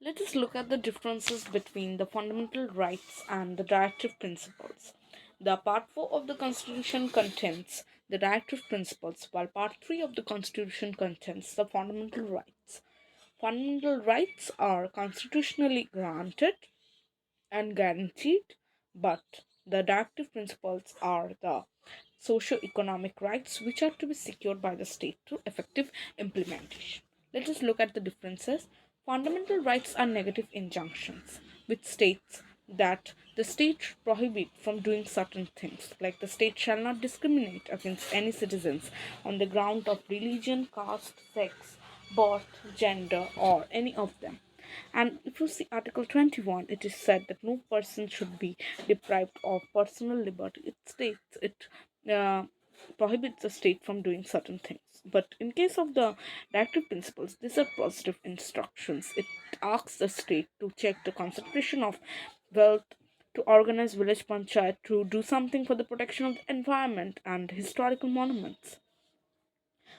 Let us look at the differences between the fundamental rights and the directive principles. The Part 4 of the Constitution contains the directive principles, while Part 3 of the Constitution contains the fundamental rights. Fundamental rights are constitutionally granted and guaranteed, but the directive principles are the socio-economic rights which are to be secured by the state through effective implementation. Let us look at the differences. Fundamental rights are negative injunctions, which states that the state should prohibit from doing certain things, like the state shall not discriminate against any citizens on the ground of religion, caste, sex, birth, gender, or any of them. And if you see Article 21, it is said that no person should be deprived of personal liberty. It states it uh, prohibits the state from doing certain things. But in case of the directive principles, these are positive instructions. It asks the state to check the concentration of wealth, to organize village panchayat, to do something for the protection of the environment and historical monuments.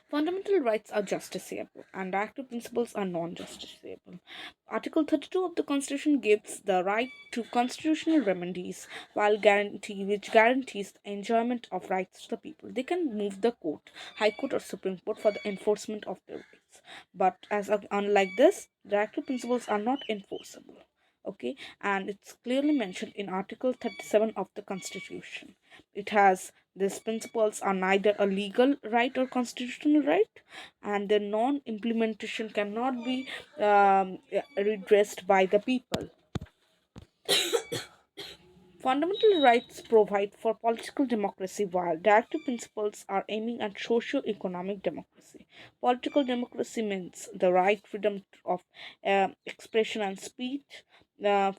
Fundamental rights are justiciable and active principles are non justiciable. Article 32 of the Constitution gives the right to constitutional remedies which guarantees the enjoyment of rights to the people. They can move the court, High Court or Supreme Court for the enforcement of their rights. But unlike this, the active principles are not enforceable. Okay, and it's clearly mentioned in Article 37 of the Constitution. It has these principles are neither a legal right or constitutional right, and their non implementation cannot be redressed by the people. Fundamental rights provide for political democracy, while directive principles are aiming at socio-economic democracy. Political democracy means the right freedom of expression and speech,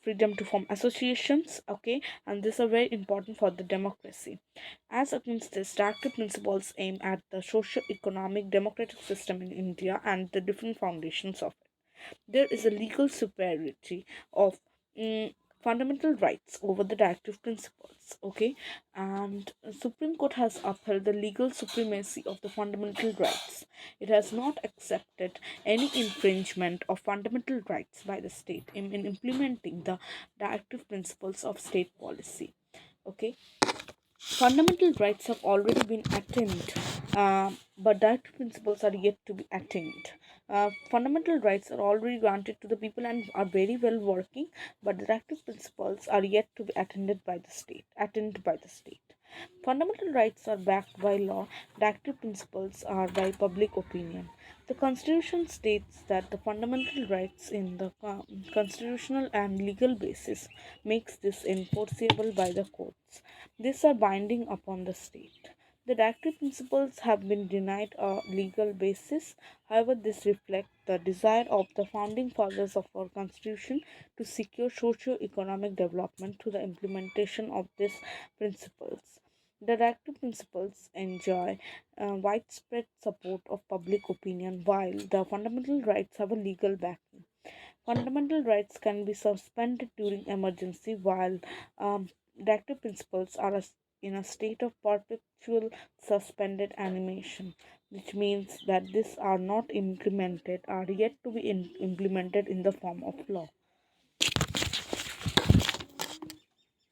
freedom to form associations, okay, and these are very important for the democracy. As against this, directive principles aim at the socio-economic democratic system in India and the different foundations of it. There is a legal superiority of mm, fundamental rights over the directive principles, okay, and Supreme Court has upheld the legal supremacy of the fundamental rights. It has not accepted any infringement of fundamental rights by the state in implementing the directive principles of state policy, okay. Fundamental rights have already been attained, but directive principles are yet to be attained. Fundamental rights are already granted to the people and are very well working, but directive principles are yet to be attended by the state. Attained by the state. Fundamental rights are backed by law. Directive principles are by public opinion. The Constitution states that the fundamental rights in the constitutional and legal basis makes this enforceable by the courts. These are binding upon the state. The directive principles have been denied a legal basis. However, this reflects the desire of the founding fathers of our constitution to secure socio-economic development through the implementation of these principles. The directive principles enjoy widespread support of public opinion, while the fundamental rights have a legal backing. Fundamental rights can be suspended during emergency, while directive principles are in a state of perpetual suspended animation, which means that these are not implemented, are yet to be implemented in the form of law.